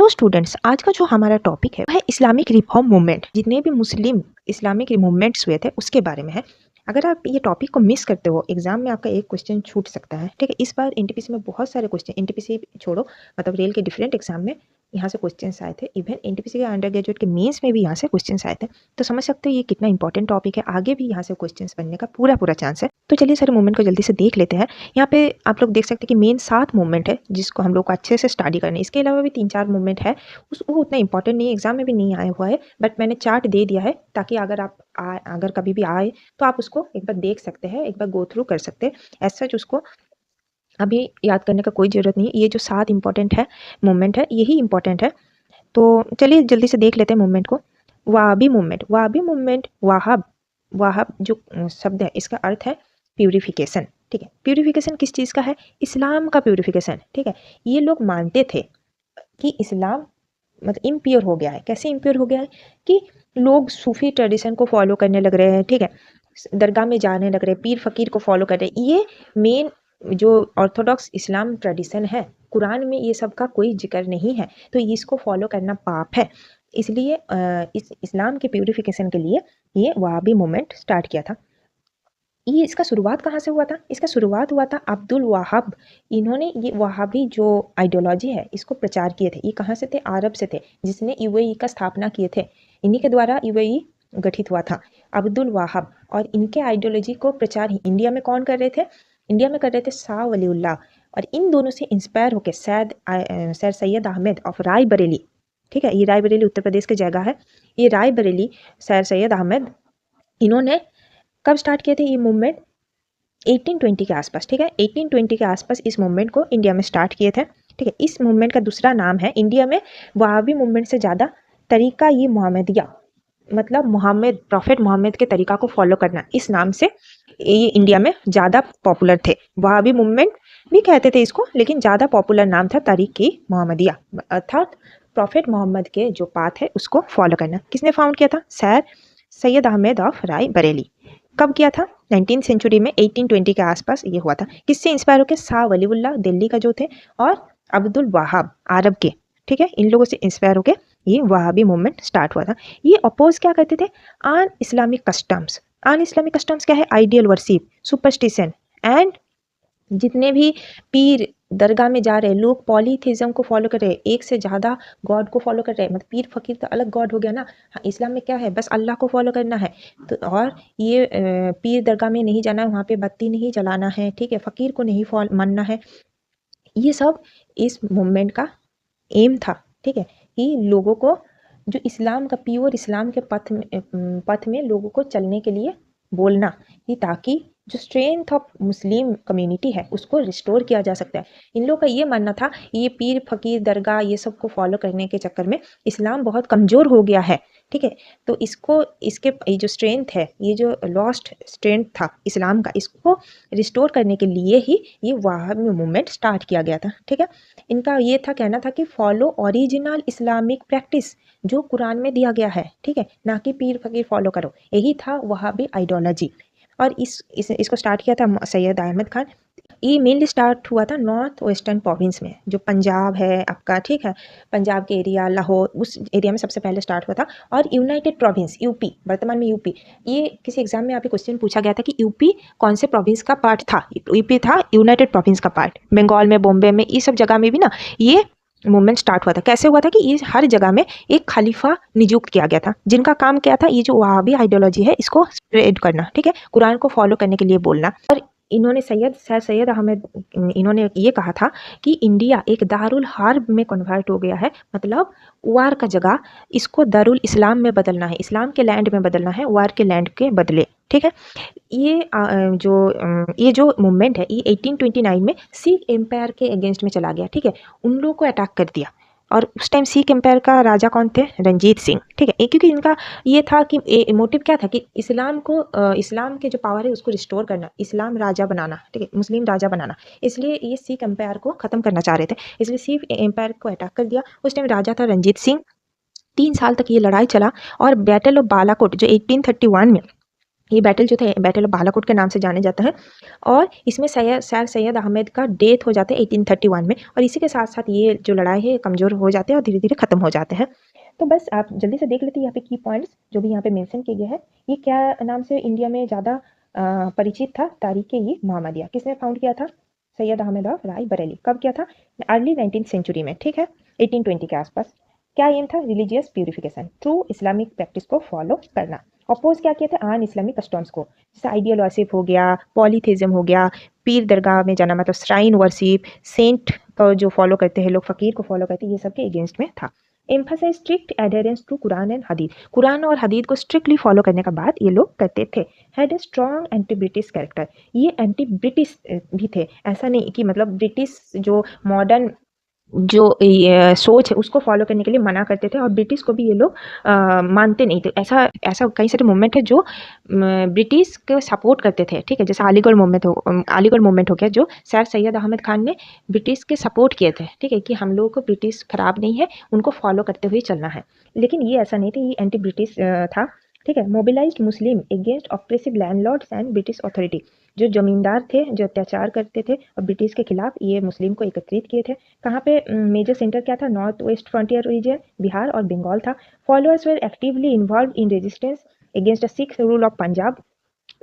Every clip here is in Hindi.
हेलो स्टूडेंट्स, आज का जो हमारा टॉपिक है वह इस्लामिक रिफॉर्म मूवमेंट। जितने भी मुस्लिम इस्लामिक मूवमेंट्स हुए थे उसके बारे में है। अगर आप ये टॉपिक को मिस करते हो, एग्जाम में आपका एक क्वेश्चन छूट सकता है। ठीक है, इस बार एनटीपीसी में बहुत सारे क्वेश्चन, एनटीपीसी छोड़ो मतलब रेल के डिफरेंट एग्जाम में यहाँ से क्वेश्चंस आए थे। इवन एनटीपीसी के अंडर ग्रेजुएट के मेंस में भी यहाँ से क्वेश्चंस आए थे। तो समझ सकते हो ये कितना इंपॉर्टेंट टॉपिक है। आगे भी यहाँ से क्वेश्चंस बनने का पूरा चांस है। तो चलिए सारे मूवमेंट को जल्दी से देख लेते हैं। यहाँ पे आप लोग देख सकते हैं कि मेन 7 मूवमेंट है जिसको हम लोग को अच्छे से स्टडी करना है। इसके अलावा भी 3-4 मूवमेंट है, वो उतना इंपॉर्टेंट नहीं है, एग्जाम में भी नहीं आया हुआ है, बट मैंने चार्ट दे दिया है ताकि अगर कभी भी आए तो आप उसको एक बार देख सकते हैं, एक बार गो थ्रू कर सकते हैं। एज सच उसको अभी याद करने का कोई ज़रूरत नहीं है। ये जो 7 इंपॉर्टेंट है मूवमेंट है यही इंपॉर्टेंट है। तो चलिए जल्दी से देख लेते हैं मूवमेंट को। वहाबी मूवमेंट, वहाबी मूवमेंट, वहाब वहाब जो शब्द है इसका अर्थ है प्यूरिफिकेशन। ठीक है, प्यूरिफिकेशन किस चीज़ का है? इस्लाम का प्यूरिफिकेशन। ठीक है, ये लोग मानते थे कि इस्लाम मतलब इम्प्योर हो गया है। कैसे इम्प्योर हो गया है? कि लोग सूफी ट्रेडिशन को फॉलो करने लग रहे हैं। ठीक है, दरगाह में जाने लग रहे हैं, पीर फकीर को फॉलो कर रहे हैं। ये मेन जो ऑर्थोडॉक्स इस्लाम ट्रेडिशन है, कुरान में ये सब का कोई जिक्र नहीं है, तो इसको फॉलो करना पाप है। इसलिए इस इस्लाम के प्यूरिफिकेशन के लिए ये वहाबी मूवमेंट स्टार्ट किया था। ये इसका शुरुआत कहाँ से हुआ था? इसका शुरुआत हुआ था अब्दुल वहाब। इन्होंने ये वहाबी जो आइडियोलॉजी है इसको प्रचार किए थे। ये कहाँ से थे? अरब से थे, जिसने यूएई का स्थापना किए थे। इन्हीं के द्वारा यूएई गठित हुआ था, अब्दुल वहाब। और इनके आइडियोलॉजी को प्रचार इंडिया में कौन कर रहे थे? इंडिया में कर रहे थे शाह वलीउल्लाह। और इन दोनों से इंस्पायर होकर सर सैयद अहमद ऑफ राय बरेली, ठीक है, ये राय बरेली उत्तर प्रदेश की जगह है। ये राय बरेली सर सैयद अहमद, इन्होंने कब स्टार्ट किए थे ये मूवमेंट? 1820 के आसपास। ठीक है, 1820 के आसपास इस मूवमेंट को इंडिया में स्टार्ट किए थे। ठीक है, इस मूवमेंट का दूसरा नाम है इंडिया में वहाबी मूवमेंट से ज़्यादा तरीका ये मोहम्मदिया, मतलब मोहम्मद प्रॉफेट मोहम्मद के तरीका को फॉलो करना, इस नाम से ये इंडिया में ज़्यादा पॉपुलर थे। वहाबी मूवमेंट भी कहते थे इसको, लेकिन ज़्यादा पॉपुलर नाम था तरीक़ मोहम्मदिया, अर्थात प्रॉफेट मोहम्मद के जो पाथ है उसको फॉलो करना। किसने फाउंड किया था? Sir Syed Ahmad of Rai Bareilly. कब किया था? 19th सेंचुरी में, 1820 के आसपास ये हुआ था। किससे इंस्पायर होकर? शाह वलीउल्लाह दिल्ली का जो थे, और अब्दुल वहाब अरब के। ठीक है, इन लोगों से इंस्पायर होकर ये वहाबी मूवमेंट स्टार्ट हुआ था। ये अपोज क्या करते थे? अन इस्लामिक कस्टम्स। अन इस्लामिक कस्टम्स क्या है? आइडियल वर्शिप, सुपरस्टिशन एंड जितने भी पीर दरगाह में जा रहे लोग पॉलीथिज्म को फॉलो कर रहे हैं, एक से ज़्यादा गॉड को फॉलो कर रहे हैं। मतलब पीर फकीर तो अलग गॉड हो गया ना। हाँ, इस्लाम में क्या है? बस अल्लाह को फॉलो करना है। तो और ये पीर दरगाह में नहीं जाना है, वहाँ पे बत्ती नहीं जलाना है। ठीक है, फ़कीर को नहीं मानना है। ये सब इस मूवमेंट का एम था। ठीक है, कि लोगों को जो इस्लाम का प्योर इस्लाम के पथ में लोगों को चलने के लिए बोलना, कि ताकि जो स्ट्रेंथ ऑफ मुस्लिम कम्युनिटी है उसको रिस्टोर किया जा सकता है। इन लोगों का ये मानना था ये पीर फकीर दरगाह ये सब को फॉलो करने के चक्कर में इस्लाम बहुत कमज़ोर हो गया है। ठीक है, तो इसको इसके ये जो स्ट्रेंथ है, ये जो लॉस्ट स्ट्रेंथ था इस्लाम का, इसको रिस्टोर करने के लिए ही ये वहाबी मूवमेंट स्टार्ट किया गया था। ठीक है, इनका ये था, कहना था कि फॉलो ओरिजिनल इस्लामिक प्रैक्टिस जो कुरान में दिया गया है। ठीक है, ना कि पीर फकीर फॉलो करो। यही था वहाबी आइडियोलॉजी। और इसको स्टार्ट किया था सैयद अहमद खान। ये मेनली स्टार्ट हुआ था नॉर्थ वेस्टर्न प्रोविंस में, जो पंजाब है आपका। ठीक है, पंजाब के एरिया, लाहौर, उस एरिया में सबसे पहले स्टार्ट हुआ था। और यूनाइटेड प्रोविंस यूपी, वर्तमान में यूपी, ये किसी एग्जाम में यहाँ पे क्वेश्चन पूछा गया था कि यूपी कौन से प्रोविंस का पार्ट था? यूपी था यूनाइटेड प्रोविंस का पार्ट। बंगाल में, बॉम्बे में, ये सब जगह में भी ना ये मूवमेंट स्टार्ट हुआ था। कैसे हुआ था? कि ये हर जगह में एक खलीफा नियुक्त किया गया था, जिनका काम क्या था? ये जो वहाबी आइडियोलॉजी है इसको स्प्रेड करना। ठीक है, कुरान को फॉलो करने के लिए बोलना। और इन्होंने सर सैयद अहमद, इन्होंने ये कहा था कि इंडिया एक दारुल हर्ब में कन्वर्ट हो गया है, मतलब वार का जगह इसको दारुल इस्लाम में बदलना है, इस्लाम के लैंड में बदलना है, वार के लैंड के बदले। ठीक है, ये जो मूवमेंट है ये 1829 में सिख एम्पायर के अगेंस्ट में चला गया। ठीक है, उन लोगों को अटैक कर दिया। और उस टाइम सिख एम्पायर का राजा कौन थे? रंजीत सिंह। ठीक है, क्योंकि इनका ये था कि मोटिव क्या था? कि इस्लाम को इस्लाम के जो पावर है उसको रिस्टोर करना, इस्लाम राजा बनाना। ठीक है, मुस्लिम राजा बनाना। इसलिए ये सिख एम्पायर को ख़त्म करना चाह रहे थे, इसलिए सिख एम्पायर को अटैक कर दिया। उस टाइम राजा था रंजीत सिंह। 3 साल तक ये लड़ाई चला। और बैटल ऑफ बालाकोट जो 1831 में ये बैटल जो थे बैटल ऑफ बालाकोट के नाम से जाने जाते हैं और इसमें सर सैयद अहमद का डेथ हो जाता है 1831 में और इसी के साथ साथ ये जो लड़ाई है कमज़ोर हो जाते हैं और धीरे धीरे ख़त्म हो जाते हैं। तो बस आप जल्दी से देख लेते हैं यहाँ पे की पॉइंट्स जो भी यहाँ पे मेंशन किए गए हैं। ये क्या नाम से इंडिया में ज़्यादा परिचित था, तारीख़-ए मोहम्मदिया किसने फाउंड किया था? सैयद अहमद ऑफ राय बरेली। कब किया था? अर्ली 19th सेंचुरी में, ठीक है, 1820 के आसपास। क्या एम था? Religious purification, true Islamic practice को फॉलो करना। अपोज क्या किए थे? अन इस्लामिक कस्टम्स को, जैसे आइडियल वर्शिप हो गया, पॉलीथेइज्म हो गया, पीर दरगाह में जाना मतलब श्राइन वर्शिप, सेंट को जो फॉलो करते हैं लोग, फ़कीर को फॉलो करते हैं, ये सब के अगेंस्ट में था। Emphasize strict adherence to Quran and Hadith, Quran और हदीस को स्ट्रिक्टली फॉलो करने का बात ये लोग करते थे। Had a strong anti British character, ये एंटी ब्रिटिश भी थे, ऐसा नहीं कि मतलब ब्रिटिश जो मॉडर्न जो सोच है उसको फॉलो करने के लिए मना करते थे और ब्रिटिश को भी ये लोग मानते नहीं थे। ऐसा ऐसा कई सारे मूवमेंट है जो ब्रिटिश को सपोर्ट करते थे, ठीक है, जैसे अलीगढ़ मूवमेंट हो गया जो सर सैयद अहमद खान ने ब्रिटिश के सपोर्ट किए थे, ठीक है, कि हम लोगों को ब्रिटिश खराब नहीं है, उनको फॉलो करते हुए चलना है। लेकिन ये ऐसा नहीं था, ये एंटी ब्रिटिश था, ठीक है। Mobilised Muslim against oppressive landlords and British authority, जो जमींदार थे जो अत्याचार करते थे और ब्रिटिश के खिलाफ ये मुस्लिम को एकत्रित किए थे। कहाँ पे मेजर सेंटर क्या था? North west frontier region, Bihar और बंगाल था। Followers were actively involved in resistance against Sikh rule of Punjab,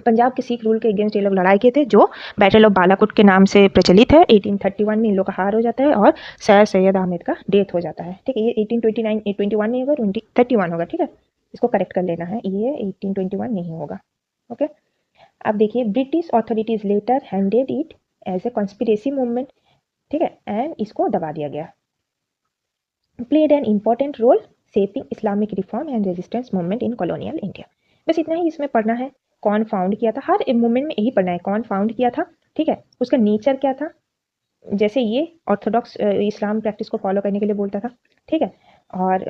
Punjab के सिख रूल के अगेंस्ट ये लोग लड़ाई किए थे जो बैटल ऑफ बालाकोट के नाम से प्रचलित है। 1831 में इन लोग का हार हो जाता है और सर सैयद अहमद का डेथ हो जाता है, ठीक है। ये 1829 21 नहीं होगा, 2031 होगा, ठीक है, इसको करेक्ट कर लेना है, ये 1821 नहीं होगा, ओके। अब देखिए, British authorities later handed it as a conspiracy movement, ठीक है, एंड इसको दबा दिया गया। Played an important role shaping Islamic reform and resistance movement in colonial India. बस इतना ही इसमें पढ़ना है, कौन फाउंड किया था, हर मूवमेंट में यही पढ़ना है, कौन फाउंड किया था, ठीक है, उसका नेचर क्या था, जैसे ये ऑर्थोडॉक्स इस्लाम प्रैक्टिस को फॉलो करने के लिए बोलता था, ठीक है, और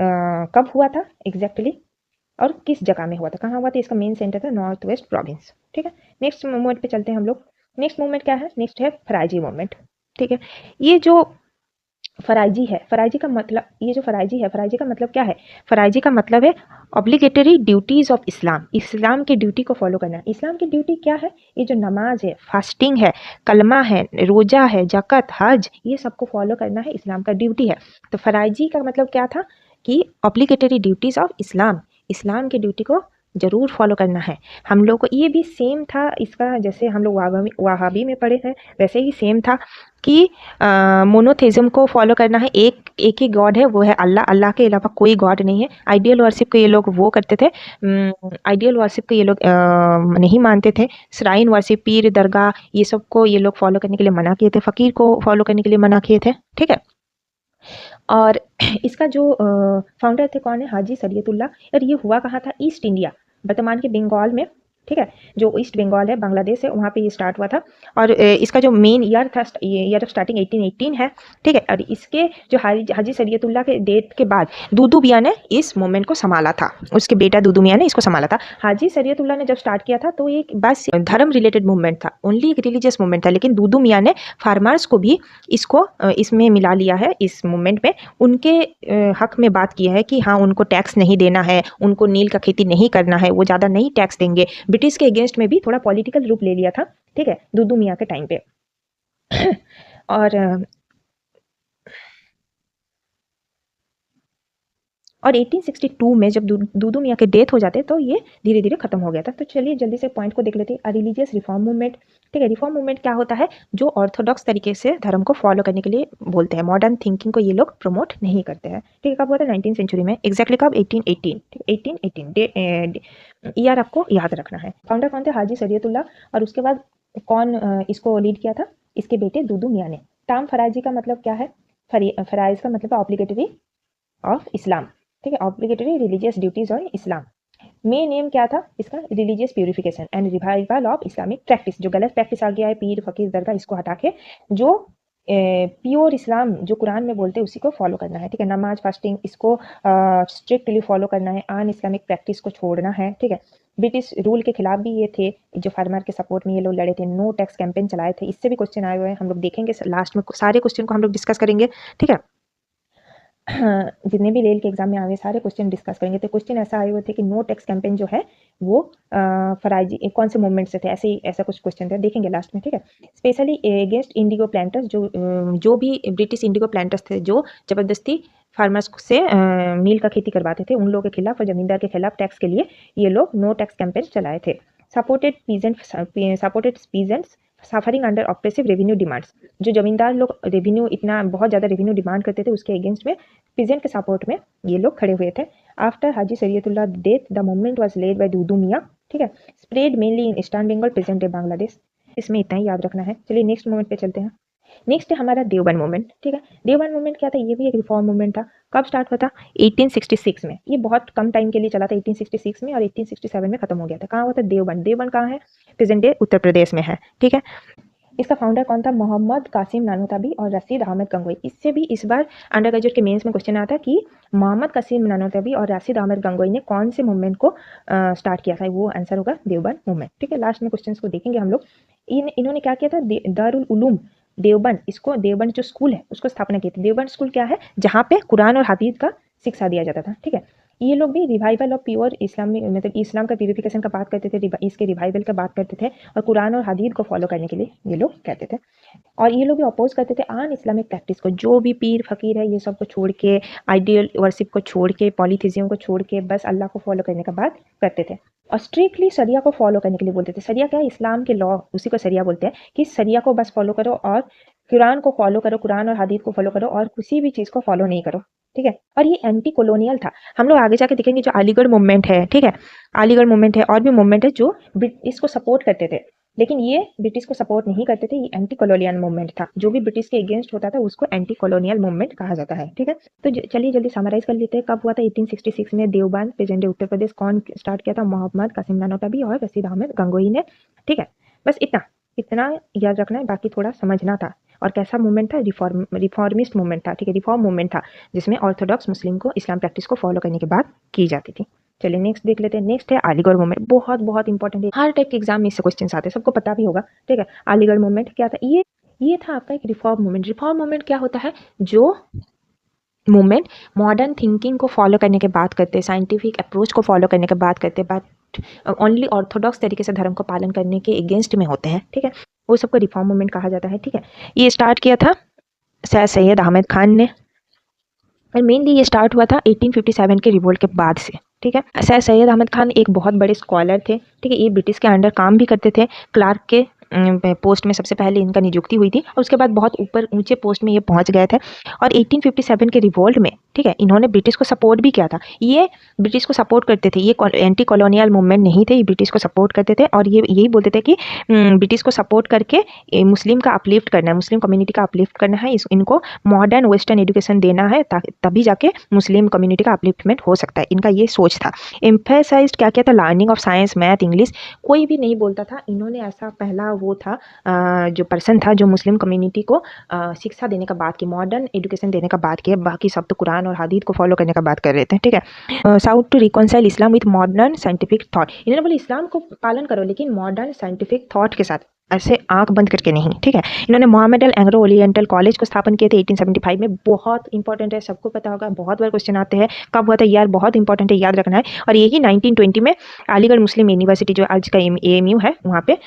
कब हुआ था एग्जैक्टली और किस जगह में हुआ था, कहाँ हुआ था, इसका मेन सेंटर था नॉर्थ वेस्ट प्रोविंस, ठीक है। नेक्स्ट मूवमेंट पे चलते हैं हम लोग। नेक्स्ट मूवमेंट क्या है? नेक्स्ट है फराइजी मूवमेंट, ठीक है। ये जो फराइजी है, फराइजी का मतलब, ये जो फराइजी है, फराइजी का मतलब क्या है? फराइजी का मतलब है ऑब्लिगेटरी ड्यूटीज़ ऑफ इस्लाम, इस्लाम की ड्यूटी को फॉलो करना। इस्लाम की ड्यूटी क्या है? ये जो नमाज है, फास्टिंग है, कलमा है, रोज़ा है, ज़कात, हज, ये सबको फॉलो करना है, इस्लाम का ड्यूटी है। तो फराइजी का मतलब क्या था कि ऑब्लिगेटरी ड्यूटीज़ ऑफ इस्लाम, इस्लाम की ड्यूटी को ज़रूर फॉलो करना है। हम लोग को ये भी सेम था इसका, जैसे हम लोग वहाबी में पढ़े थे वैसे ही सेम था कि मोनोथेइज्म को फॉलो करना है, एक ही गॉड है, वो है अल्लाह, अल्लाह के अलावा कोई गॉड नहीं है। आइडियल वर्शिप को ये लोग वो करते थे, आइडियल वर्शिप को ये लोग नहीं मानते थे। श्राइन वर्शिप, पीर दरगाह, ये सब को ये लोग फॉलो करने के लिए मना किए थे, फ़कीर को फॉलो करने के लिए मना किए थे, ठीक है। और इसका जो फाउंडर थे कौन है? हाजी शरीयतुल्लाह। और ये हुआ कहाँ था? ईस्ट इंडिया, वर्तमान के बंगाल में, ठीक है, जो ईस्ट बंगाल है, बांग्लादेश है, वहाँ पे ये स्टार्ट हुआ था। और इसका जो मेन ईयर था, ईयर ऑफ स्टार्टिंग 1818 है, ठीक है। और इसके जो हाजी शरीयतुल्लाह के डेथ के बाद दूदू मियाँ ने इस मूवमेंट को संभाला था, उसके बेटा दूदू मियाँ ने इसको संभाला था। हाजी शरीयतुल्लाह ने जब स्टार्ट किया था तो ये बस धर्म रिलेटेड मूवमेंट था, ओनली एक रिलीजियस मूवमेंट था, लेकिन दूदू मियाँ ने फार्मर्स को भी इसको इसमें मिला लिया है, इस मूवमेंट में उनके हक में बात किया है कि हाँ, उनको टैक्स नहीं देना है, उनको नील का खेती नहीं करना है, वो ज़्यादा नहीं टैक्स देंगे। ब्रिटिश के अगेंस्ट में भी थोड़ा पॉलिटिकल रूप ले लिया था, ठीक है, दूदू मियाँ के टाइम पे। और 1862 में जब दूदू मियाँ के डेथ हो जाते तो ये धीरे धीरे खत्म हो गया था। तो चलिए जल्दी से पॉइंट को देख लेते हैं। रिलीजियस रिफॉर्म मूवमेंट, ठीक है। रिफॉर्म मूवमेंट क्या होता है? जो ऑर्थोडॉक्स तरीके से धर्म को फॉलो करने के लिए बोलते हैं, मॉडर्न थिंकिंग को ये लोग प्रमोट नहीं करते हैं, ठीक है। कब हुआ था? 19th सेंचुरी में, एग्जैक्टली कब? 1818, ठीक है, 1818 ईयर आपको याद रखना है। फाउंडर कौन थे? हाजी शरीयतुल्लाह। और उसके बाद कौन इसको लीड किया था? इसके बेटे दूदू मियाँ ने। टर्म फराइजी का मतलब क्या है? फराइज का मतलब ऑब्लिगेटरी ऑफ इस्लाम, ठीक है, obligatory religious duties on Islam. Main M क्या था इसका? Religious purification and revival of Islamic practice. जो गलत प्रैक्टिस आ गया है, पीर फकीर दरगाह, इसको हटा के जो प्योर इस्लाम जो कुरान में बोलते हैं उसी को फॉलो करना है, ठीक है। नमाज, फास्टिंग, इसको स्ट्रिक्टली फॉलो करना है, अन इस्लामिक प्रैक्टिस को छोड़ना है, ठीक है। ब्रिटिश रूल के खिलाफ भी ये थे, जो फार्मर के सपोर्ट में ये लोग लड़े थे, नो टैक्स कैंपेन चलाए थे। इससे भी क्वेश्चन आए हुए हैं, हम लोग देखेंगे लास्ट में, सारे क्वेश्चन को हम लोग डिस्कस करेंगे, ठीक है। जितने भी रेल के एग्जाम में आए सारे क्वेश्चन डिस्कस करेंगे। तो क्वेश्चन ऐसा आए हुए थे कि नो टैक्स कैंपेन जो है वो फराजी कौन से मूवमेंट से थे, ऐसा कुछ क्वेश्चन थे, देखेंगे लास्ट में, ठीक है। स्पेशली अगेंस्ट इंडिगो प्लांटर्स, जो भी ब्रिटिश इंडिगो प्लांटर्स थे जो जबरदस्ती फार्मर्स से नील का खेती करवाते थे, उन लोगों के खिलाफ और जमींदार के खिलाफ टैक्स के लिए ये लोग नो टैक्स कैंपेन चलाए थे। Supported peasants suffering under oppressive revenue demands, जो जमींदार लोग रेवेन्यू इतना बहुत ज़्यादा रेवेन्यू डिमांड करते थे उसके अगेंस्ट में पीजेंट के सपोर्ट में ये लोग खड़े हुए थे। After Haji Shariatullah death the movement was led by Dudu Miyan, ठीक है। Spread mainly in eastern Bengal present day Bangladesh. इसमें इतना ही याद रखना है। चलिए नेक्स्ट मूवमेंट पे चलते हैं। नेक्स्ट है हमारा देवबंद मूवमेंट, ठीक है। देवबंद मूवमेंट क्या था, ये भी एक रिफॉर्म मूवमेंट था। कब स्टार्ट हुआ था, 1866 में। ये बहुत कम टाइम के लिए चला था, 1866 में, और 1867 में खत्म हो गया था। कहाँ हुआ था, देवबंद। देवबंद कहाँ है, प्रेजेंट डे उत्तर प्रदेश में है, ठीक है। इसका फाउंडर कौन था, मोहम्मद कासिम नानोताबी और रशीद अहमद गंगोई। इससे भी इस बार अंडर ग्रेजुएट के मेंस में क्वेश्चन आता है कि मोहम्मद कासिम नानोताबी और रशीद अहमद गंगोई ने कौन से मूवमेंट को स्टार्ट किया था, वो आंसर होगा देवबंद मूवमेंट, ठीक है। लास्ट में क्वेश्चन को देखेंगे हम लोग। इन्होंने क्या किया था, दारुल उलूम देवबंद, इसको देवबंद जो स्कूल है उसको स्थापना की थी। देवबंद स्कूल क्या है, जहाँ पे कुरान और हदीस का शिक्षा दिया जाता था, ठीक है। ये लोग भी रिवाइवल ऑफ प्योर इस्लामी, मतलब इस्लाम का प्यूरिफिकेशन का बात करते थे, इसके रिवाइवल का बात करते थे, और कुरान और हदीस को फॉलो करने के लिए ये लोग कहते थे। और ये लोग भी अपोज करते थे अन इस्लामिक प्रैक्टिस को, जो भी पीर फकीर है ये सब को छोड़ के, आइडियल वर्शिप को छोड़ के, पॉलीथिज्म को छोड़ के बस अल्लाह को फॉलो करने का बात करते थे। और स्ट्रिक्टली शरिया को फॉलो करने के लिए बोलते थे। शरिया क्या है, इस्लाम के लॉ, उसी को शरिया बोलते हैं, कि शरिया को बस फॉलो करो और कुरान को फॉलो करो, कुरान और हदीस को फॉलो करो, और किसी भी चीज़ को फॉलो नहीं करो, ठीक है। और ये एंटी कॉलोनियल था। हम लोग आगे जाके देखेंगे जो अलीगढ़ मूवमेंट है, ठीक है, अलीगढ़ मूवमेंट है, और भी मूवमेंट है जो ब्रिटिश को सपोर्ट करते थे, लेकिन ये ब्रिटिश को सपोर्ट नहीं करते थे। ये एंटी कॉलोनियल मूवमेंट था, जो भी ब्रिटिश के अगेंस्ट होता था उसको एंटी कॉलोनियल मूवमेंट कहा जाता है, ठीक है। तो चलिए जल्दी समराइज कर लेते हैं, कब हुआ था, 1866 में देवबंद, प्रेजेंट डे उत्तर प्रदेश। कौन स्टार्ट किया था, मोहम्मद कासिम नानोताबी और रशीद अहमद गंगोई ने, ठीक है। बस इतना इतना याद रखना है, बाकी थोड़ा समझना था। और कैसा मूवमेंट था, रिफॉर्मिस्ट मूवमेंट था, ठीक है, रिफॉर्म मूवमेंट था, जिसमें ऑर्थोडॉक्स मुस्लिम को इस्लाम प्रैक्टिस को फॉलो करने के बाद की जाती थी। चलिए नेक्स्ट देख लेते हैं। नेक्स्ट है अलीगढ़ मूवमेंट, बहुत बहुत इंपॉर्टेंट है, हर टाइप के एग्जाम में इससे क्वेश्चन आते हैं, सबको पता भी होगा, ठीक है। अलीगढ़ मूवमेंट क्या था, ये था आपका एक रिफॉर्म मूवमेंट। रिफॉर्म मूवमेंट क्या होता है, जो मूवमेंट मॉडर्न थिंकिंग को फॉलो करने के बात करते हैं, साइंटिफिक अप्रोच को फॉलो करने के बात करते हैं, बट ओनली ऑर्थोडॉक्स तरीके से धर्म को पालन करने के अगेंस्ट में होते हैं, ठीक है, वो सबको रिफॉर्म मूवमेंट कहा जाता है, ठीक है। ये स्टार्ट किया था सर सैयद अहमद खान ने, और मेनली ये स्टार्ट हुआ था 1857 के रिवोल्ट के बाद से, ठीक है। सर सैयद अहमद खान एक बहुत बड़े स्कॉलर थे, ठीक है। ये ब्रिटिश के अंडर काम भी करते थे, क्लार्क के पोस्ट में सबसे पहले इनका नियुक्ति हुई थी, और उसके बाद बहुत ऊपर ऊंचे पोस्ट में ये पहुंच गए थे। और 1857 के रिवोल्ट में, ठीक है, इन्होंने ब्रिटिश को सपोर्ट भी किया था। ये ब्रिटिश को सपोर्ट करते थे, ये एंटी कॉलोनियल मूवमेंट नहीं थे, ये ब्रिटिश को सपोर्ट करते थे, और ये यही बोलते थे कि ब्रिटिश को सपोर्ट करके मुस्लिम का अपलिफ्ट करना है, मुस्लिम कम्युनिटी का अपलिफ्ट करना है, इनको मॉडर्न वेस्टर्न एजुकेशन देना है, तभी जाके मुस्लिम कम्युनिटी का अपलिफ्टमेंट हो सकता है, इनका ये सोच था। एम्फेसाइज्ड क्या किया था, learning of science, math, English, कोई भी नहीं बोलता था। इन्होंने ऐसा पहला वो था जो पर्सन था जो मुस्लिम कम्युनिटी को शिक्षा देने का बात की, मॉडर्न एजुकेशन देने का बात की। बाकी सब तो कुरान और हदीस को फॉलो करने का बात कर रहे थे, ठीक है। Sought to reconcile Islam with modern scientific thought, इन्होंने बोले इस्लाम को पालन करो लेकिन मॉडर्न साइंटिफिक थॉट के साथ, ऐसे आंख बंद करके नहीं, ठीक है। इन्होंने मोहम्मदन एंग्लो ओरिएंटल कॉलेज को स्थापन किए थे 1875 में, बहुत इंपॉर्टेंट है, सबको पता होगा, बहुत बार क्वेश्चन आते हैं कब हुआ था यार, बहुत इंपॉर्टेंट है, याद रखना है। और यही 1920 में अलीगढ़ मुस्लिम यूनिवर्सिटी जो आज का AMU है वहाँ पे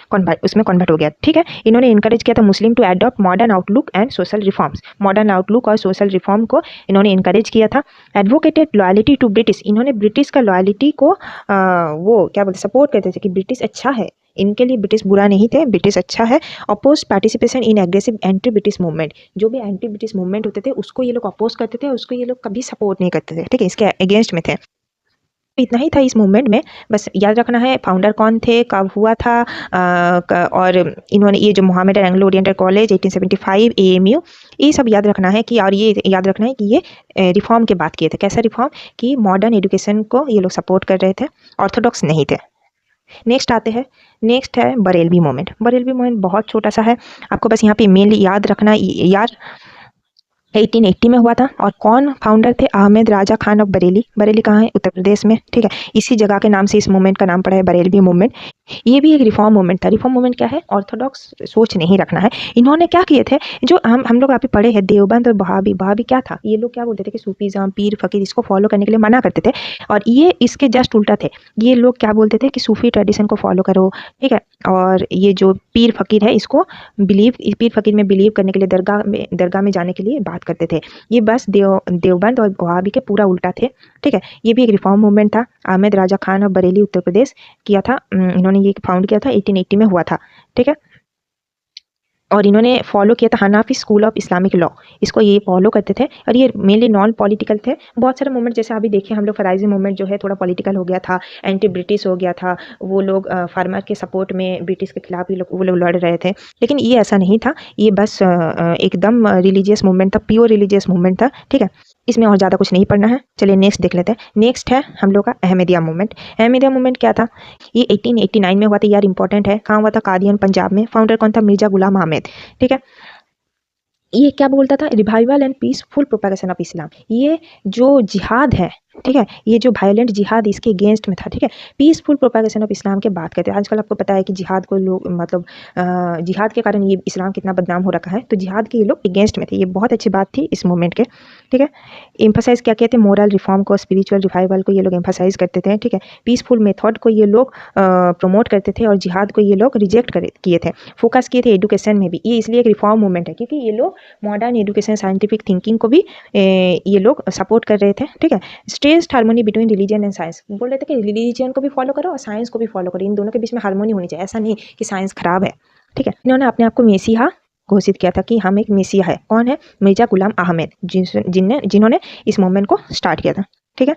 उसमें कन्वर्ट हो गया, ठीक है। इन्होंने इनकरेज किया था Muslim to adopt modern outlook and social reforms, modern outlook और सोशल रिफॉर्म को इन्होंने इनकरेज किया था। एडवोकेटेड लॉयल्टी टू ब्रिटिश, इन्होंने ब्रिटिश का लॉयल्टी को वो क्या बोलते सपोर्ट करते थे कि ब्रिटिश अच्छा है, इनके लिए ब्रिटिश बुरा नहीं थे, ब्रिटिश अच्छा है। Oppose participation in aggressive anti British movement, जो भी एंटी ब्रिटिश मूवमेंट होते थे उसको ये लोग अपोज करते थे, उसको ये लोग कभी सपोर्ट नहीं करते थे, ठीक है, इसके अगेंस्ट में थे। इतना ही था इस मूवमेंट में, बस याद रखना है फाउंडर कौन थे, कब हुआ था, और इन्होंने ये जो Mohammedan Anglo oriental college 1875 AMU, ये सब याद रखना है कि, और ये याद रखना है कि ये रिफॉर्म की बात किए थे। कैसा रिफॉर्म, कि मॉडर्न एजुकेशन को ये लोग सपोर्ट कर रहे थे, ऑर्थोडॉक्स नहीं थे। नेक्स्ट आते हैं, नेक्स्ट है बरेलवी मूवमेंट। बरेलवी मूवमेंट बहुत छोटा सा है, आपको बस यहाँ पे मेनली याद रखना यार 1880 में हुआ था। और कौन फाउंडर थे? अहमद राजा खान ऑफ बरेली। बरेली कहाँ है? उत्तर प्रदेश में, ठीक है। इसी जगह के नाम से इस मूवमेंट का नाम पड़ा है, बरेलवी मूवमेंट। ये भी एक रिफॉर्म मूवमेंट था। रिफॉर्म मूवमेंट क्या है? ऑर्थोडॉक्स सोच नहीं रखना है। इन्होंने क्या किए थे, जो हम लोग आप पढ़े हैं, देवबंद और बहाबी। बहाबी क्या था? ये लोग क्या बोलते थे कि सूफीज़्म, पीर फकीर, इसको फॉलो करने के लिए मना करते थे। और ये इसके जस्ट उल्टा थे। ये लोग क्या बोलते थे कि सूफी ट्रेडिशन को फॉलो करो, ठीक है। और ये जो पीर फकीर है, इसको पीर फकीर में बिलीव करने के लिए दरगाह में जाने के लिए बात करते थे। ये बस देवबंद और वहाबी के पूरा उल्टा थे, ठीक है। ये भी एक रिफॉर्म मूवमेंट था। अहमद राजा खान ऑफ बरेली, उत्तर प्रदेश किया था। इन्होंने ये फाउंड किया था, 1880 में हुआ था, ठीक है। और इन्होंने फॉलो किया था Hanafi school of Islamic law. इसको ये फॉलो करते थे। और ये मेनली नॉन पॉलिटिकल थे। बहुत सारे मूवमेंट जैसे अभी देखिए हम लोग, फराइजी मूवमेंट जो है थोड़ा पॉलिटिकल हो गया था, एंटी ब्रिटिश हो गया था। वो लोग फार्मर के सपोर्ट में ब्रिटिश के खिलाफ ही वो लोग लड़ रहे थे। लेकिन ये ऐसा नहीं था। ये बस एकदम रिलीजियस मूवमेंट था, प्योर रिलीजियस मूवमेंट था, ठीक है। इसमें और ज़्यादा कुछ नहीं पढ़ना है। चलिए नेक्स्ट देख लेते हैं। नेक्स्ट है हम लोग का अहमदिया मूवमेंट। अहमदिया मूवमेंट क्या था? ये 1889 में हुआ था। यार इंपॉर्टेंट है। कहाँ हुआ था? कादियान, पंजाब में। फाउंडर कौन था? मिर्जा गुलाम अहमद, ठीक है। ये क्या बोलता था? Revival and peaceful propagation of Islam. ये जो जिहाद है, ठीक है, ये जो वायलेंट जिहाद इसके अगेंस्ट में था, ठीक है। पीसफुल प्रोपेगेशन ऑफ इस्लाम की बात करते हैं। आजकल आपको पता है कि जिहाद को लोग मतलब जिहाद के कारण ये इस्लाम कितना बदनाम हो रखा है। तो जिहाद के ये लोग अगेंस्ट में थे। ये बहुत अच्छी बात थी इस मूवमेंट के, ठीक है। एम्फोसाइज क्या कहते हैं? मोरल रिफॉर्म को, स्पिरिचुअल रिवाइवल को ये लोग एम्फोसाइज करते थे, ठीक है। पीसफुल मेथड को ये लोग प्रमोट करते थे और जिहाद को ये लोग रिजेक्ट किए थे। फोकस किए थे एजुकेशन में भी। ये इसलिए एक रिफॉर्म मूवमेंट है क्योंकि ये लोग मॉडर्न एजुकेशन, साइंटिफिक थिंकिंग को भी ये लोग सपोर्ट कर रहे थे, ठीक है। Stressed harmony between religion and science. बोल रहे थे कि रिलीजन को भी फॉलो करो और साइंस को भी फॉलो करो। इन दोनों के बीच में हार्मोनी होनी चाहिए। ऐसा नहीं कि साइंस खराब है, ठीक है। इन्होंने अपने आप को मेसिहा घोषित किया था कि हम एक मेसिया है। कौन है? मिर्जा गुलाम अहमद, जिन्होंने इस मूवमेंट को स्टार्ट किया था, ठीक है।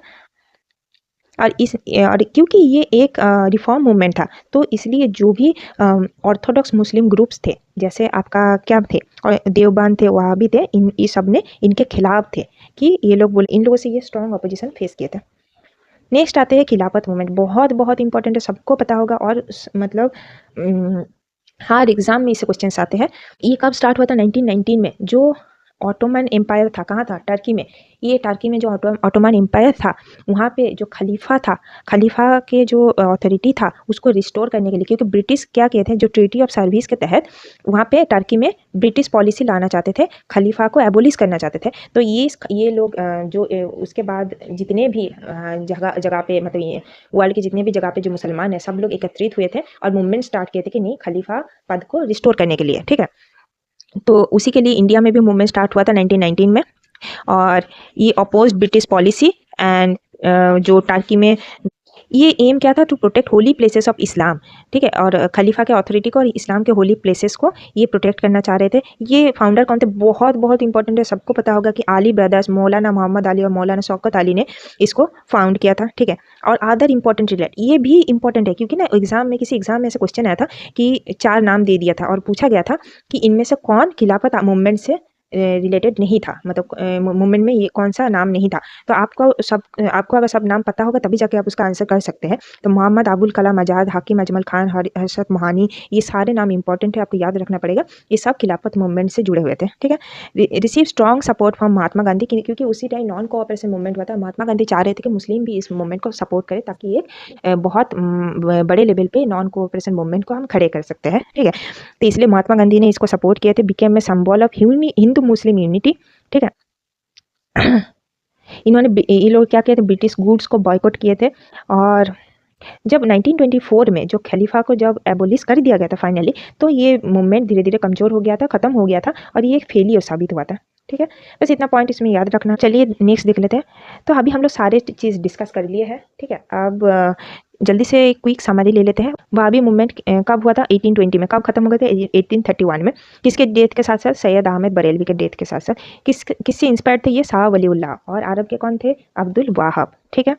और क्योंकि ये एक रिफॉर्म मूवमेंट था, तो इसलिए जो भी ऑर्थोडॉक्स मुस्लिम ग्रुप्स थे, जैसे आपका क्या थे, और देवबंद थे, वहाबी थे, ये सब ने इनके खिलाफ थे कि ये लोग बोले, इन लोगों से ये स्ट्रॉन्ग अपोजिशन फेस किए थे। नेक्स्ट आते हैं खिलाफत मूवमेंट। बहुत बहुत इंपॉर्टेंट है, सबको पता होगा। और मतलब हर एग्जाम में इससे क्वेश्चन आते हैं। ये कब स्टार्ट हुआ था? 1919 में। जो ऑटोमन एम्पायर था, कहाँ था? टर्की में। ये टर्की में जो ऑटोमन एम्पायर था, वहाँ पे जो खलीफा था, खलीफा के जो अथॉरिटी था, उसको रिस्टोर करने के लिए, क्योंकि ब्रिटिश क्या किए थे, जो ट्रीटी ऑफ सर्विस के तहत वहाँ पे टर्की में ब्रिटिश पॉलिसी लाना चाहते थे, खलीफा को एबोलिश करना चाहते थे। तो ये लोग उसके बाद जितने भी जगह जगह पे, मतलब ये वर्ल्ड के जितने भी जगह पे जो मुसलमान है, सब लोग एकत्रित हुए थे और मूवमेंट स्टार्ट किए थे कि नहीं, खलीफा पद को रिस्टोर करने के लिए, ठीक है। तो उसी के लिए इंडिया में भी मूवमेंट स्टार्ट हुआ था 1919 में। और ये अपोज ब्रिटिश पॉलिसी एंड जो टर्की में ये एम क्या था? To protect holy places of Islam, ठीक है। और खलीफा के अथॉरिटी को और इस्लाम के होली प्लेसेस को ये प्रोटेक्ट करना चाह रहे थे। ये फाउंडर कौन थे? बहुत बहुत इंपॉर्टेंट है, सबको पता होगा कि आली ब्रदर्स, मौलाना मोहम्मद अली और मौलाना शौकत अली ने इसको फाउंड किया था, ठीक है। और अदर इंपॉर्टेंट रिलेट, ये भी इंपॉर्टेंट है क्योंकि ना एग्जाम में, किसी एग्जाम में ऐसे क्वेश्चन आया था कि 4 नाम दे दिया था और पूछा गया था कि इनमें से कौन खिलाफत मूवमेंट से रिलेटेड नहीं था, मतलब मूवमेंट में ये कौन सा नाम नहीं था। तो आपको अगर सब नाम पता होगा तभी जाके आप उसका आंसर कर सकते हैं। तो मोहम्मद अबुल कलाम आज़ाद, हाकिम अजमल खान, हजरत मोहानी, ये सारे नाम इंपॉर्टेंट है, आपको याद रखना पड़ेगा। ये सब खिलाफत मूवमेंट से जुड़े हुए थे, ठीक है। Receive strong support from Mahatma Gandhi, क्योंकि उसी टाइम नॉन कोऑपरेशन मूवमेंट हुआ था। महात्मा गांधी चाह रहे थे कि मुस्लिम भी इस मूवमेंट को सपोर्ट करें ताकि एक बहुत बड़े लेवल पे नॉन कोऑपरेशन मूवमेंट को हम खड़े कर सकते हैं, ठीक है। तो इसलिए महात्मा गांधी ने इसको सपोर्ट किए थे। Became a symbol of Hindu Muslim unity, ठीक है। ये लोग क्या किए थे? ब्रिटिश गुड्स को बॉयकॉट किए थे। और जब 1924 में जो खलीफा को जब एबोलिश कर दिया गया था फाइनली, तो ये मूवमेंट धीरे धीरे कमजोर हो गया था, खत्म हो गया था और ये एक फेलियर साबित हुआ था, ठीक है। बस इतना पॉइंट इसमें याद रखना। चलिए नेक्स्ट देख लेते हैं। तो अभी हम लोग सारे चीज़ डिस्कस कर लिए हैं, ठीक है। अब जल्दी से क्विक समरी ले लेते हैं। वहाबी मूवमेंट कब हुआ था? 1820 में। कब खत्म हो गए थे? 1831 में। किसके डेथ के साथ साथ? सैयद अहमद बरेलवी के डेथ के साथ साथ। किससे इंस्पायर्ड थे ये? शाह वलीउल्लाह। और अरब के कौन थे? अब्दुल वाहब, ठीक है।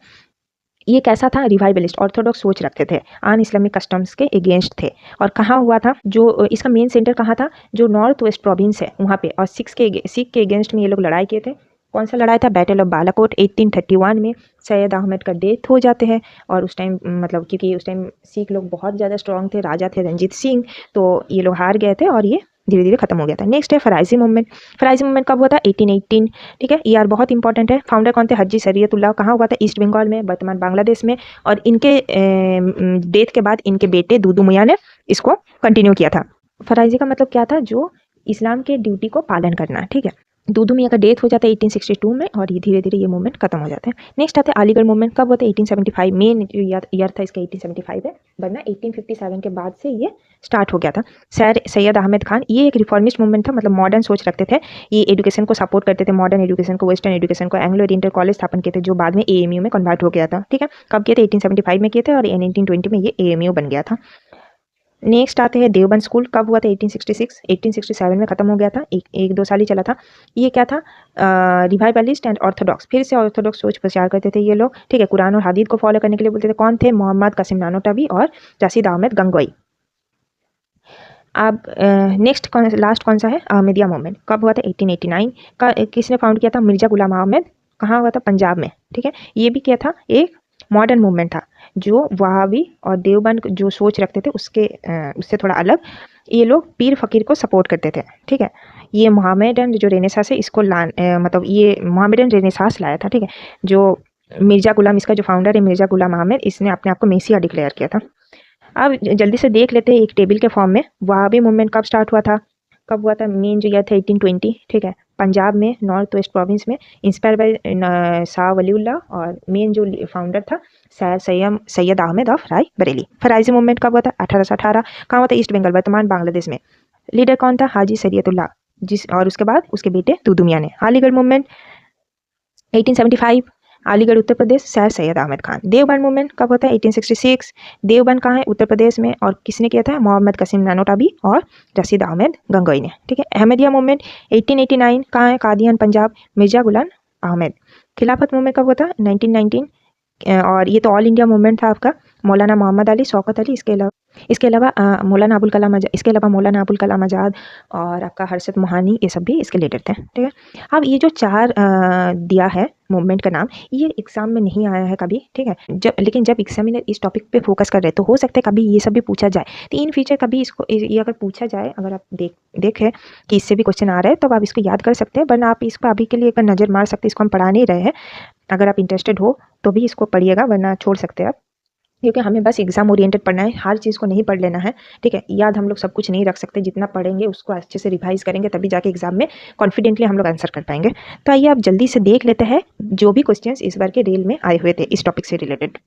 ये कैसा था? रिवाइवलिस्ट, ऑर्थोडॉक्स सोच रखते थे, अन इस्लामिक कस्टम्स के अगेंस्ट थे। और कहाँ हुआ था? जो इसका मेन सेंटर कहाँ था? जो नॉर्थ वेस्ट प्रोविंस है वहाँ पे। और सिख के अगेंस्ट में ये लोग लड़ाई किए थे। कौन सा लड़ाई था? बैटल ऑफ बालाकोट 1831 में। सैयद अहमद का डेथ हो जाते हैं। और उस टाइम मतलब क्योंकि उस टाइम सिख लोग बहुत ज़्यादा स्ट्रॉन्ग थे, राजा थे रंजीत सिंह, तो ये लोग हार गए थे और ये धीरे धीरे खत्म हो गया था। नेक्स्ट है फराइजी मूवमेंट। फराइजी मूवमेंट कब हुआ था? 1818। ठीक है, ये यार बहुत इंपॉर्टेंट है। फाउंडर कौन थे? हाजी शरीयतुल्लाह। कहाँ हुआ था? ईस्ट बंगाल में, वर्तमान बांग्लादेश में। और इनके डेथ के बाद इनके बेटे दूदू मियाँ ने इसको कंटिन्यू किया था। फराइजी का मतलब क्या था? जो इस्लाम के ड्यूटी को पालन करना। ठीक है, दूदू मियाँ का डेथ हो जाता है 1862 में और ये धीरे धीरे ये मूवमेंट खत्म हो जाता है। नेक्स्ट आता है अलीगढ़ मूवमेंट। कब होता है? 1875। मेन जो ईयर था इसका 1875 है, वरना 1857 के बाद से ये स्टार्ट हो गया था। सर सैयद अहमद खान, ये एक रिफॉर्मिस्ट मूवमेंट था, मतलब मॉडर्न सोच रखते थे। ये एजुकेशन को सपोर्ट करते थे, मॉडर्न एजुकेशन को, वेस्टर्न एजुकेशन को। एंग्लो ओरिएंटल कॉलेज स्थापन किए थे जो बाद में AMU में कन्वर्ट हो गया था। ठीक है, कब किए थे? 1875 में किए थे और 1920 में ये AMU बन गया था। नेक्स्ट आते हैं देवबंद स्कूल। कब हुआ था? 1866। 1867 में खत्म हो गया था, एक दो साल ही चला था। ये क्या था? रिवाइवलिस्ट एंड ऑर्थोडॉक्स, फिर से ऑर्थोडॉक्स सोच प्रचार करते थे ये लोग। ठीक है, कुरान और हदीस को फॉलो करने के लिए बोलते थे। कौन थे? मोहम्मद कासिम नानोटावी और रशीद अहमद गंगोई। अब नेक्स्ट लास्ट कौन सा है? अहमदिया मूवमेंट। कब हुआ था? 1889 का। किसने फाउंड किया था? मिर्जा गुलाम अहमद। कहाँ हुआ था? पंजाब में। ठीक है, ये भी क्या था? एक मॉडर्न मूवमेंट था जो वहाबी और देवबंद जो सोच रखते थे उससे थोड़ा अलग। ये लोग पीर फकीर को सपोर्ट करते थे। ठीक है, ये मोहम्मदन जो रेनेसास है इसको मतलब ये मोहम्मदन रेनेसास लाया था। ठीक है, जो मिर्जा गुलाम, इसका जो फाउंडर है मिर्जा गुलाम अहमद, इसने अपने आप को मेसिया डिक्लेयर किया था। अब जल्दी से देख लेते हैं एक टेबल के फॉर्म में वहाबी मूवमेंट कब स्टार्ट हुआ था। कब हुआ था? मेन जो ईयर था 1820। ठीक है, पंजाब में, नॉर्थ वेस्ट प्रोविंस में, इंस्पायर बाय शाह वलीउल्लाह। और मेन जो फाउंडर था सैयद अहमद ऑफ राय बरेली। फराइजी मूवमेंट कब हुआ था? 1818। कहाँ हुआ था? ईस्ट बंगाल, वर्तमान बांग्लादेश में। लीडर कौन था? हाजी शरीयतुल्लाह, और उसके बाद उसके बेटे दूदू मियाँ ने। Aligarh movement 1875, Aligarh Uttar Pradesh, sir Syed Ahmad Khan. Deoband movement कब होता है? 1866। देवबंद कहाँ है? उत्तर प्रदेश में। और किसने किया था? मोहम्मद कासिम नानोटावी और रशीद अहमद गंगोई ने। ठीक है, अहमदिया मूवमेंट 1889। कहाँ है? कादियान, पंजाब, मिर्जा गुलाम अहमद। खिलाफत मूवमेंट कब हुआ था? 1919। और ये तो ऑल इंडिया मूवमेंट था आपका। मौलाना मोहम्मद अली, शौकत अली, इसके अलावा मौलाना अबुल कलाम आज़ाद, इसके अलावा मौलाना अबुल कलाम आज़ाद और आपका हर्षद मोहानी, ये सब भी इसके लीडर थे। ठीक है, अब ये जो चार दिया है मूवमेंट का नाम, ये एग्जाम में नहीं आया है कभी। ठीक है, लेकिन जब एग्जामिनर इस टॉपिक पे फोकस कर रहे तो हो सकता है कभी ये सब भी पूछा जाए। तो इन फ्यूचर कभी इसको ये अगर पूछा जाए, अगर आप देखें कि इससे भी क्वेश्चन आ रहा है, तब आप इसको याद कर सकते हैं, वरना आप इसको अभी के लिए एक नज़र मार सकते हैं। इसको हम पढ़ा नहीं रहे हैं, अगर आप इंटरेस्टेड हो तो भी इसको पढ़िएगा, वरना छोड़ सकते हैं आप, क्योंकि हमें बस एग्जाम ओरिएंटेड पढ़ना है, हर चीज़ को नहीं पढ़ लेना है। ठीक है, याद हम लोग सब कुछ नहीं रख सकते, जितना पढ़ेंगे उसको अच्छे से रिवाइज करेंगे तभी जाके एग्जाम में कॉन्फिडेंटली हम लोग आंसर कर पाएंगे। तो आइए आप जल्दी से देख लेते हैं जो भी क्वेश्चंस इस बार के रील में आए हुए थे इस टॉपिक से रिलेटेड।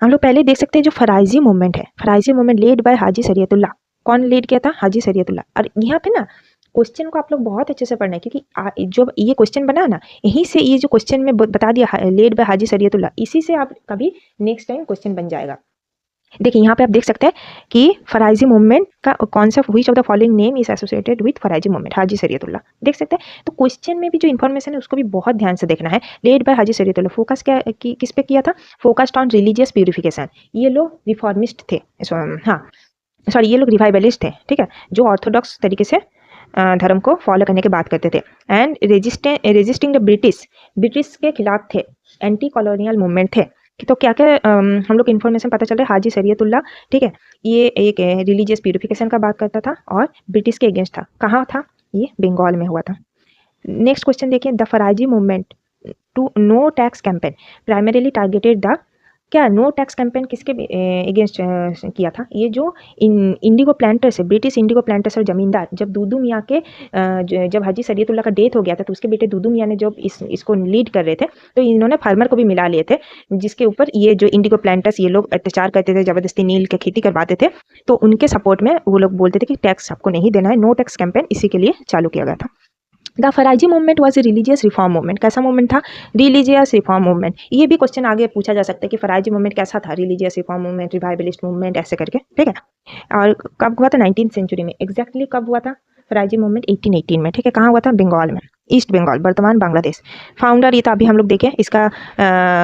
हम लोग पहले देख सकते हैं जो फराइजी मूवमेंट है, फराइजी मूवमेंट लेड बाय हाजी शरीयतुल्लाह। कौन लीड किया था? हाजी शरीयतुल्लाह। और यहाँ पे ना क्वेश्चन को आप लोग बहुत अच्छे से पढ़ना है, क्योंकि जो ये क्वेश्चन बना ना, यहीं से ये जो क्वेश्चन में बता दिया लेड बाय हाजी शरीयतुल्लाह, इसी से आप कभी नेक्स्ट टाइम क्वेश्चन बन जाएगा। देखिए यहाँ पे आप देख सकते हैं कि फराइजी मूवमेंट का concept, which of the following name is associated with Faraizi movement, Haji Shariatullah. देख सकते हैं, तो क्वेश्चन में भी जो इन्फॉर्मेशन है उसको भी बहुत ध्यान से देखना है। लेड बाय हाजी शरीयतुल्लाह, फोकस किस पे किया था? Focused on religious purification. ये लोग रिफॉर्मिस्ट थे, हाँ सॉरी, ये लोग रिवाइवलिस्ट थे। ठीक है, जो ऑर्थोडॉक्स तरीके से धर्म को फॉलो करने की बात करते थे। एंड रेजिस्टिंग द ब्रिटिश के खिलाफ थे, एंटी कॉलोनियल मूवमेंट थे। तो क्या क्या हम लोग इन्फॉर्मेशन पता चल रहा है? हाजी शरीयतुल्लाह, ठीक है, ये एक रिलीजियस प्यूरिफिकेशन का बात करता था और ब्रिटिश के अगेंस्ट था। कहाँ था? ये बंगाल में हुआ था। नेक्स्ट क्वेश्चन देखिए, the Faraizi movement to no tax campaign primarily targeted the, क्या नो टैक्स कैंपेन किसके अगेंस्ट किया था? ये जो इंडिगो प्लांटर्स है, ब्रिटिश इंडिगो प्लांटर्स और जमींदार, जब दूदू मियाँ के जब हाजी शरीयतुल्लाह का डेथ हो गया था तो उसके बेटे दूदू मियाँ ने जब इसको लीड कर रहे थे, तो इन्होंने फार्मर को भी मिला लिए थे, जिसके ऊपर ये जो इंडिगो प्लांटर्स ये लोग अत्याचार करते थे, ज़बरदस्ती नील की खेती करवाते थे। तो उनके सपोर्ट में वो लोग बोलते थे कि टैक्स आपको नहीं देना है, नो टैक्स कैंपेन इसी के लिए चालू किया गया था। The Faraizi movement was a religious reform movement. कैसा मूवमेंट था? Religious reform movement. ये भी क्वेश्चन आगे पूछा जा सकता है कि फराइजी मूवमेंट कैसा था, religious reform movement, revivalist movement, ऐसे करके। ठीक है, और कब हुआ था? 19th सेंचुरी में। एग्जैक्टली कब हुआ था फराइजी मूवमेंट? 1818 में। ठीक है, कहाँ हुआ था? बंगाल में, ईस्ट बंगाल, वर्तमान बांग्लादेश। फाउंडर ये था, अभी हम लोग देखें इसका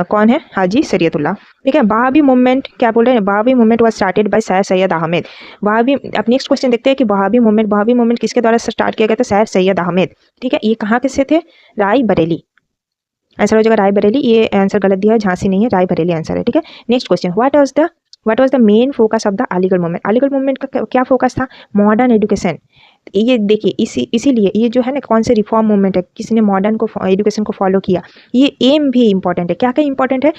कौन है? हाजी शरीयतुल्लाह। ठीक है, वहाबी मूवमेंट क्या बोल रहे हैं? Wahabi movement was started by sir Syed Ahmad. Wahabi, अब नेक्स्ट क्वेश्चन देखते हैं कि वहाबी मूवमेंट किसके द्वारा स्टार्ट किया गया था? सर सैयद अहमद। ठीक है, ये कहाँ के से थे? राय बरेली। आंसर हो जाएगा राय बरेली। ये आंसर गलत दिया है, झांसी नहीं है, राय बरेली आंसर है। ठीक है, next question, what was the main focus of the Aligarh movement? Aligarh movement का क्या फोकस था? मॉडर्न एजुकेशन, ये देखिए इसीलिए ये जो है ना कौन से रिफॉर्म मूवमेंट है, किसने मॉडर्न को एजुकेशन को फॉलो किया, ये एम भी इंपॉर्टेंट है। क्या क्या इंपॉर्टेंट है,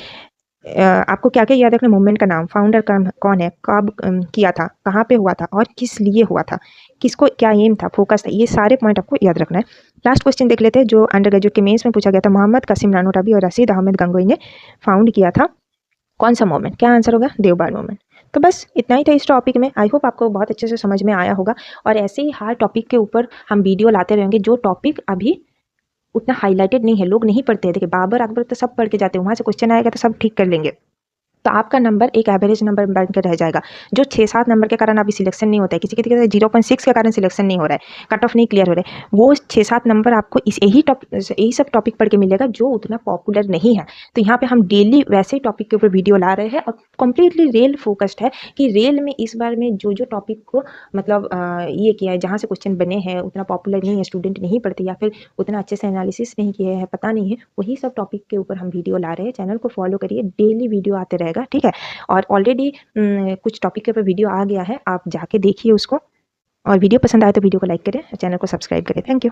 आपको क्या क्या याद रखना, मूवमेंट का नाम, फाउंडर कौन है, कब किया था, कहाँ पे हुआ था और किस लिए हुआ था, किसको क्या एम था, फोकस था, ये सारे पॉइंट आपको याद रखना है। लास्ट क्वेश्चन देख लेते हैं जो अंडर ग्रेजुएट के मेंस में पूछा गया था। मोहम्मद कासिम नानोटाबी और रशीद अहमद गंगोई ने फाउंड किया था कौन सा मूवमेंट, क्या आंसर होगा, देवबार मूवमेंट। तो बस इतना ही था इस टॉपिक में। आई होप आपको बहुत अच्छे से समझ में आया होगा और ऐसे ही हर टॉपिक के ऊपर हम वीडियो लाते रहेंगे जो टॉपिक अभी उतना हाईलाइटेड नहीं है, लोग नहीं पढ़ते हैं। देखिए बाबर अकबर तो सब पढ़ के जाते हैं, वहाँ से क्वेश्चन आएगा तो सब ठीक कर लेंगे, तो आपका नंबर एक एवरेज नंबर बन के रह जाएगा। जो 6-7 नंबर के कारण अभी सिलेक्शन नहीं होता है, किसी किसी 0.6 के कारण सिलेक्शन नहीं हो रहा है, कट ऑफ नहीं क्लियर हो रहा है, वो 6-7 नंबर आपको इस यही सब टॉपिक पढ़ के मिलेगा जो उतना पॉपुलर नहीं है। तो यहाँ पे हम डेली वैसे ही टॉपिक के ऊपर वीडियो ला रहे हैं और कम्प्लीटली रेल फोकस्ड है कि रेल में इस बार में जो जो टॉपिक को मतलब ये किया है, जहाँ से क्वेश्चन बने हैं उतना पॉपुलर नहीं है, स्टूडेंट नहीं पढ़ते या फिर उतना अच्छे से एनालिसिस नहीं किए हैं, पता नहीं है, वही सब टॉपिक के ऊपर हम वीडियो ला रहे हैं। चैनल को फॉलो करिए, डेली वीडियो आते रहेगा, ठीक है। और ऑलरेडी कुछ टॉपिक के ऊपर वीडियो आ गया है, आप जाके देखिए उसको, और वीडियो पसंद आए तो वीडियो को लाइक करें, चैनल को सब्सक्राइब करें। Thank you.